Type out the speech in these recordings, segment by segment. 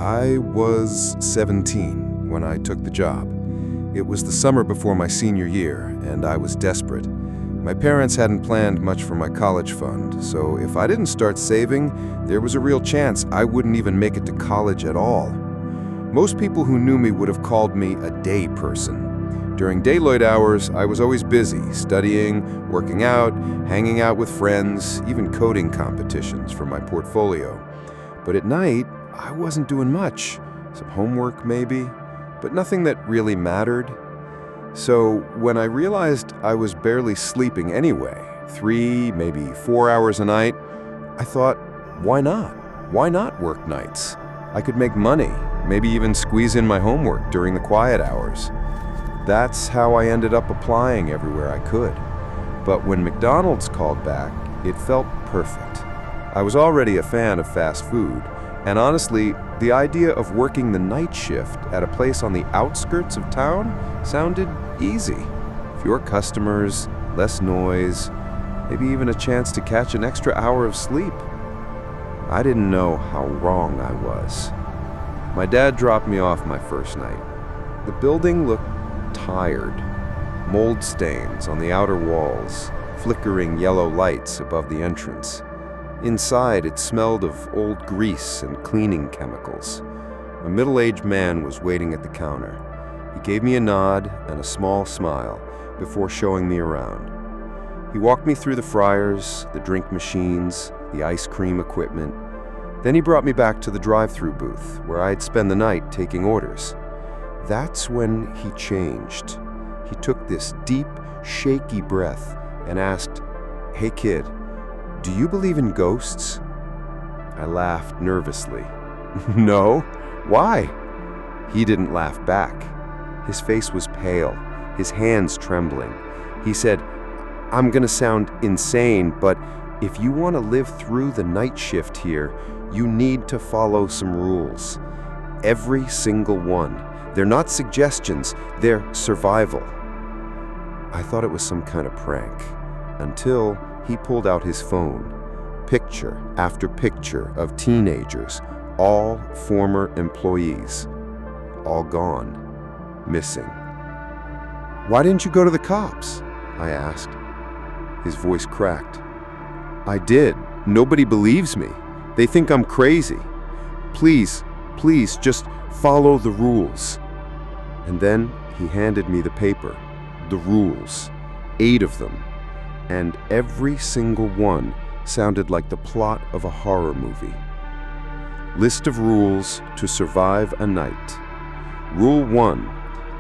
I was 17 when I took the job. It was the summer before my senior year, and I was desperate. My parents hadn't planned much for my college fund, so if I didn't start saving, there was a real chance I wouldn't even make it to college at all. Most people who knew me would have called me a day person. During daylight hours, I was always busy, studying, working out, hanging out with friends, even coding competitions for my portfolio. But at night, I wasn't doing much. Some homework maybe, but nothing that really mattered. So when I realized I was barely sleeping anyway, 3, maybe 4 hours a night, I thought, why not? Why not work nights? I could make money, maybe even squeeze in my homework during the quiet hours. That's how I ended up applying everywhere I could. But when McDonald's called back, it felt perfect. I was already a fan of fast food, and honestly, the idea of working the night shift at a place on the outskirts of town sounded easy. Fewer customers, less noise, maybe even a chance to catch an extra hour of sleep. I didn't know how wrong I was. My dad dropped me off my first night. The building looked tired. Mold stains on the outer walls, flickering yellow lights above the entrance. Inside, it smelled of old grease and cleaning chemicals. A middle-aged man was waiting at the counter. He gave me a nod and a small smile before showing me around. He walked me through the fryers, the drink machines, the ice cream equipment. Then he brought me back to the drive-thru booth, where I'd spend the night taking orders. That's when he changed. He took this deep, shaky breath and asked, "Hey kid, do you believe in ghosts?" I laughed nervously. "No? Why?" He didn't laugh back. His face was pale, his hands trembling. He said, "I'm gonna sound insane, but if you want to live through the night shift here, you need to follow some rules. Every single one. They're not suggestions, they're survival." I thought it was some kind of prank, until he pulled out his phone. Picture after picture of teenagers, all former employees. All gone. Missing. "Why didn't you go to the cops?" I asked. His voice cracked. "I did. Nobody believes me. They think I'm crazy. Please, just follow the rules." And then he handed me the paper. The rules. 8 of them. And every single one sounded like the plot of a horror movie. List of rules to survive a night. Rule 1.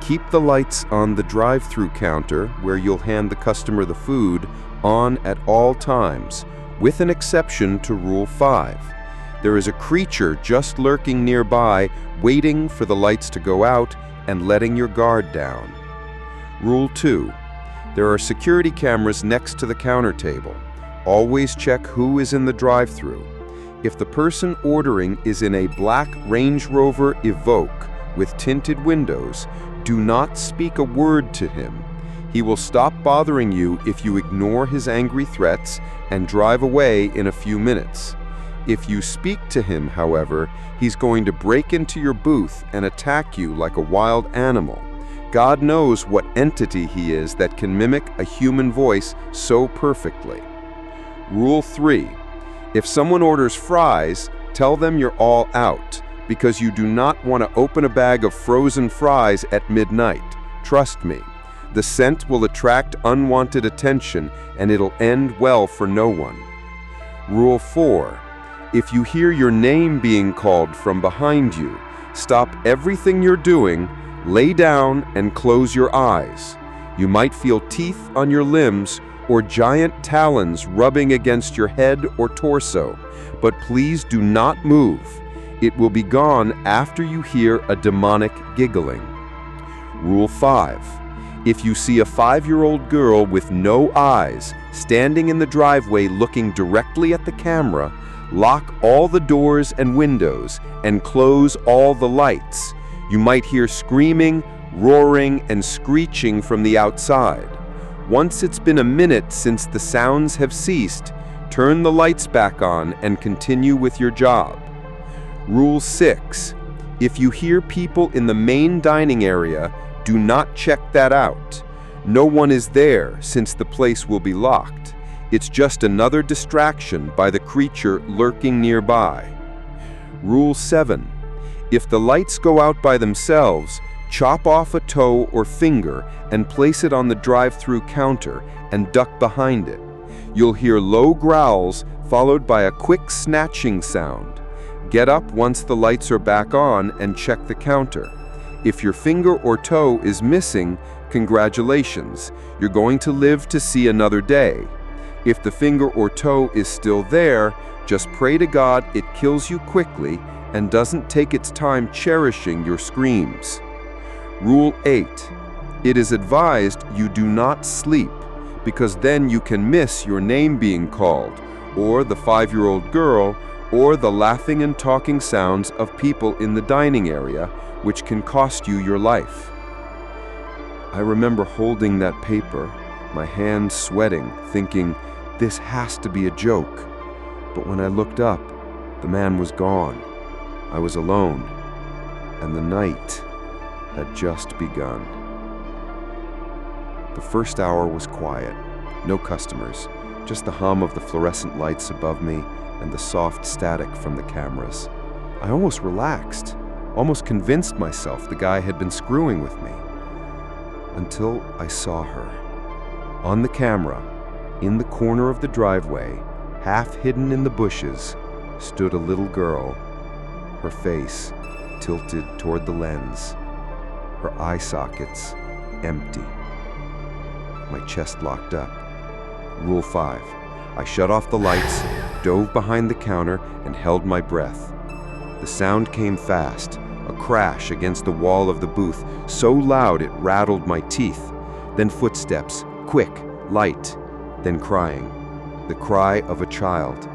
Keep the lights on the drive-thru counter, where you'll hand the customer the food, on at all times, with an exception to Rule 5. There is a creature just lurking nearby, waiting for the lights to go out and letting your guard down. Rule 2. There are security cameras next to the counter table. Always check who is in the drive-thru. If the person ordering is in a black Range Rover Evoque with tinted windows, do not speak a word to him. He will stop bothering you if you ignore his angry threats and drive away in a few minutes. If you speak to him, however, he's going to break into your booth and attack you like a wild animal. God knows what entity he is that can mimic a human voice so perfectly. Rule 3. If someone orders fries, tell them you're all out, because you do not want to open a bag of frozen fries at midnight. Trust me. The scent will attract unwanted attention, and it'll end well for no one. Rule 4. If you hear your name being called from behind you, stop everything you're doing, lay down, and close your eyes. You might feel teeth on your limbs or giant talons rubbing against your head or torso, but please do not move. It will be gone after you hear a demonic giggling. Rule 5. If you see a 5-year-old girl with no eyes standing in the driveway looking directly at the camera, lock all the doors and windows and close all the lights. You might hear screaming, roaring, and screeching from the outside. Once it's been a minute since the sounds have ceased, turn the lights back on and continue with your job. Rule 6. If you hear people in the main dining area, do not check that out. No one is there since the place will be locked. It's just another distraction by the creature lurking nearby. Rule 7. If the lights go out by themselves, chop off a toe or finger and place it on the drive-through counter and duck behind it. You'll hear low growls followed by a quick snatching sound. Get up once the lights are back on and check the counter. If your finger or toe is missing, congratulations, you're going to live to see another day. If the finger or toe is still there, just pray to God it kills you quickly and doesn't take its time cherishing your screams. Rule 8. It is advised you do not sleep, because then you can miss your name being called, or the 5-year-old girl, or the laughing and talking sounds of people in the dining area, which can cost you your life. I remember holding that paper, my hands sweating, thinking, this has to be a joke. But when I looked up, the man was gone. I was alone, and the night had just begun. The first hour was quiet, no customers, just the hum of the fluorescent lights above me and the soft static from the cameras. I almost relaxed, almost convinced myself the guy had been screwing with me. Until I saw her. On the camera, in the corner of the driveway, half hidden in the bushes, stood a little girl, her face tilted toward the lens, her eye sockets empty. My chest locked up. Rule 5. I shut off the lights, dove behind the counter, and held my breath. The sound came fast, a crash against the wall of the booth, so loud it rattled my teeth. Then footsteps, quick, light, then crying. The cry of a child.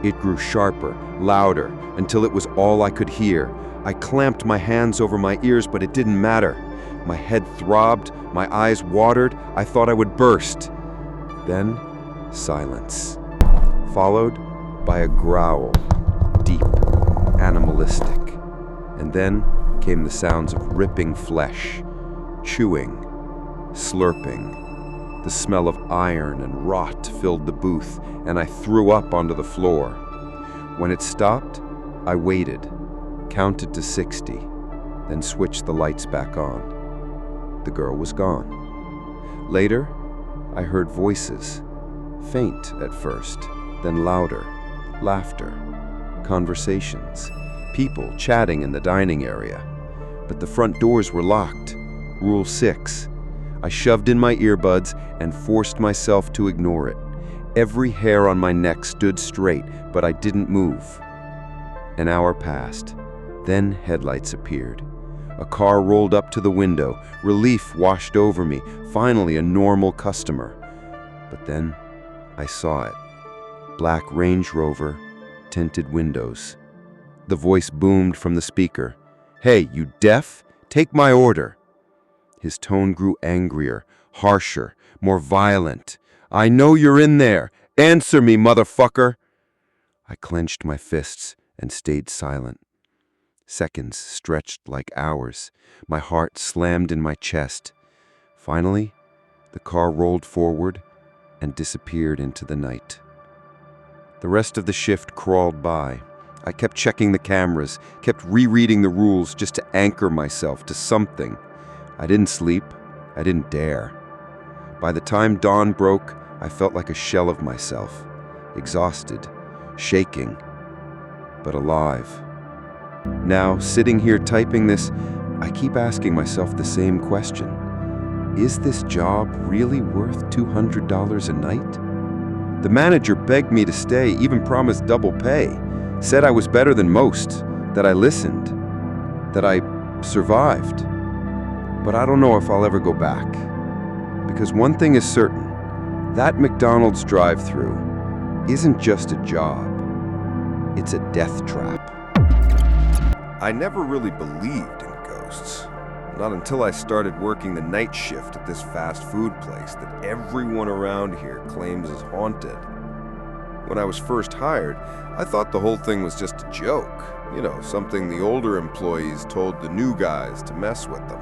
It grew sharper, louder, until it was all I could hear. I clamped my hands over my ears, but it didn't matter. My head throbbed, my eyes watered, I thought I would burst. Then, silence, followed by a growl, deep, animalistic. And then came the sounds of ripping flesh, chewing, slurping. The smell of iron and rot filled the booth, and I threw up onto the floor. When it stopped, I waited, counted to 60, then switched the lights back on. The girl was gone. Later, I heard voices, faint at first, then louder, laughter, conversations, people chatting in the dining area. But the front doors were locked. Rule 6. I shoved in my earbuds and forced myself to ignore it. Every hair on my neck stood straight, but I didn't move. An hour passed. Then headlights appeared. A car rolled up to the window. Relief washed over me. Finally, a normal customer. But then I saw it. Black Range Rover, tinted windows. The voice boomed from the speaker. "Hey, you deaf? Take my order." His tone grew angrier, harsher, more violent. "I know you're in there. Answer me, motherfucker!" I clenched my fists and stayed silent. Seconds stretched like hours. My heart slammed in my chest. Finally, the car rolled forward and disappeared into the night. The rest of the shift crawled by. I kept checking the cameras, kept rereading the rules just to anchor myself to something. I didn't sleep. I didn't dare. By the time dawn broke, I felt like a shell of myself, exhausted, shaking, but alive. Now, sitting here typing this, I keep asking myself the same question. Is this job really worth $200 a night? The manager begged me to stay, even promised double pay, said I was better than most, that I listened, that I survived. But I don't know if I'll ever go back. Because one thing is certain, that McDonald's drive-thru isn't just a job, it's a death trap. I never really believed in ghosts. Not until I started working the night shift at this fast food place that everyone around here claims is haunted. When I was first hired, I thought the whole thing was just a joke. Something the older employees told the new guys to mess with them.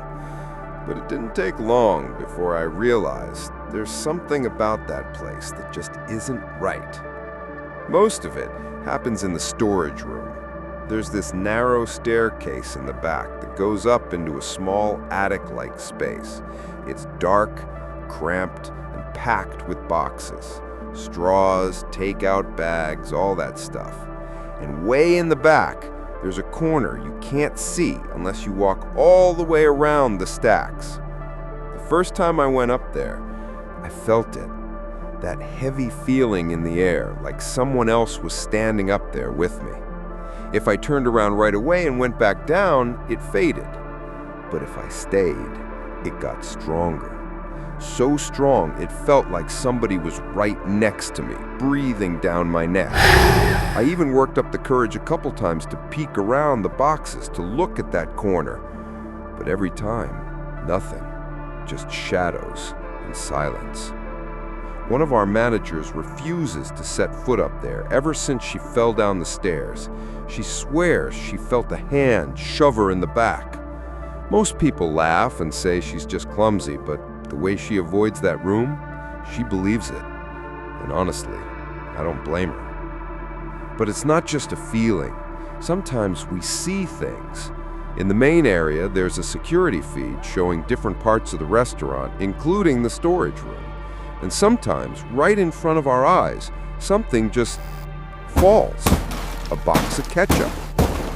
But it didn't take long before I realized there's something about that place that just isn't right. Most of it happens in the storage room. There's this narrow staircase in the back that goes up into a small attic-like space. It's dark, cramped, and packed with boxes. Straws, takeout bags, all that stuff. And way in the back, there's a corner you can't see unless you walk all the way around the stacks. The first time I went up there, I felt it. That heavy feeling in the air, like someone else was standing up there with me. If I turned around right away and went back down, it faded. But if I stayed, it got stronger. So strong, it felt like somebody was right next to me, breathing down my neck. I even worked up the courage a couple times to peek around the boxes to look at that corner. But every time, nothing. Just shadows and silence. One of our managers refuses to set foot up there ever since she fell down the stairs. She swears she felt a hand shove her in the back. Most people laugh and say she's just clumsy, but the way she avoids that room, she believes it. And honestly, I don't blame her. But it's not just a feeling. Sometimes we see things. In the main area, there's a security feed showing different parts of the restaurant, including the storage room. And sometimes, right in front of our eyes, something just falls. A box of ketchup,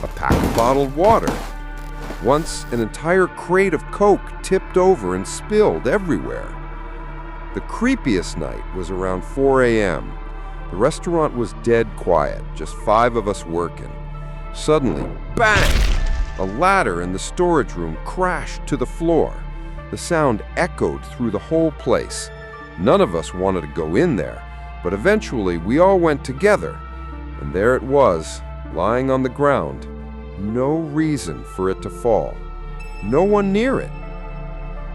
a pack of bottled water. Once, an entire crate of Coke tipped over and spilled everywhere. The creepiest night was around 4 a.m. The restaurant was dead quiet, just 5 of us working. Suddenly, bang! A ladder in the storage room crashed to the floor. The sound echoed through the whole place. None of us wanted to go in there, but eventually we all went together. And there it was, lying on the ground. No reason for it to fall. No one near it.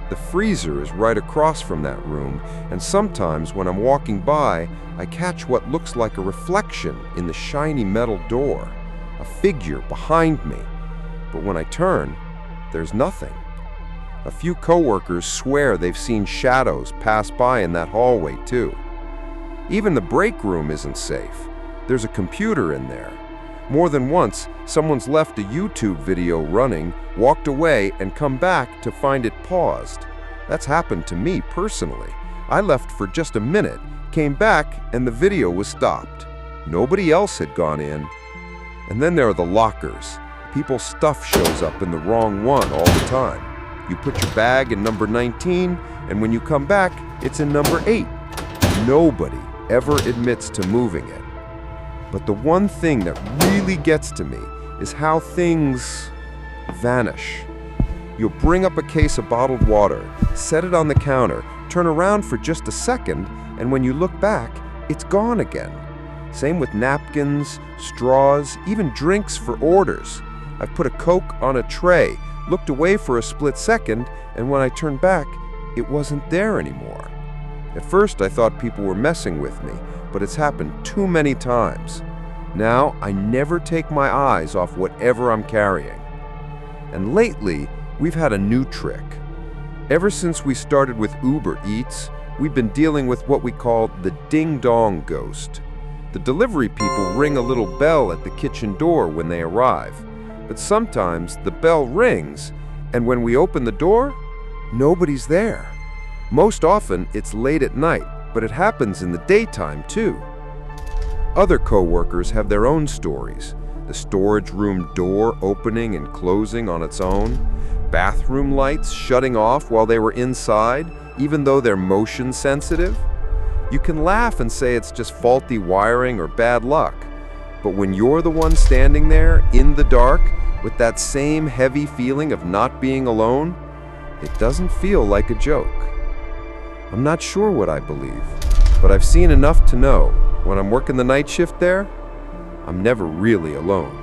The freezer is right across from that room, and sometimes when I'm walking by, I catch what looks like a reflection in the shiny metal door, a figure behind me. But when I turn, there's nothing. A few coworkers swear they've seen shadows pass by in that hallway too. Even the break room isn't safe. There's a computer in there. More than once, someone's left a YouTube video running, walked away, and come back to find it paused. That's happened to me personally. I left for just a minute, came back, and the video was stopped. Nobody else had gone in. And then there are the lockers. People's stuff shows up in the wrong one all the time. You put your bag in number 19, and when you come back, it's in number 8. Nobody ever admits to moving it. But the one thing that really gets to me is how things vanish. You'll bring up a case of bottled water, set it on the counter, turn around for just a second, and when you look back, it's gone again. Same with napkins, straws, even drinks for orders. I've put a Coke on a tray, looked away for a split second, and when I turned back, it wasn't there anymore. At first, I thought people were messing with me, but it's happened too many times. Now, I never take my eyes off whatever I'm carrying. And lately, we've had a new trick. Ever since we started with Uber Eats, we've been dealing with what we call the ding-dong ghost. The delivery people ring a little bell at the kitchen door when they arrive. But sometimes the bell rings, and when we open the door, nobody's there. Most often, it's late at night, but it happens in the daytime too. Other coworkers have their own stories. The storage room door opening and closing on its own, bathroom lights shutting off while they were inside, even though they're motion sensitive. You can laugh and say it's just faulty wiring or bad luck, but when you're the one standing there in the dark with that same heavy feeling of not being alone, it doesn't feel like a joke. I'm not sure what I believe, but I've seen enough to know when I'm working the night shift there, I'm never really alone.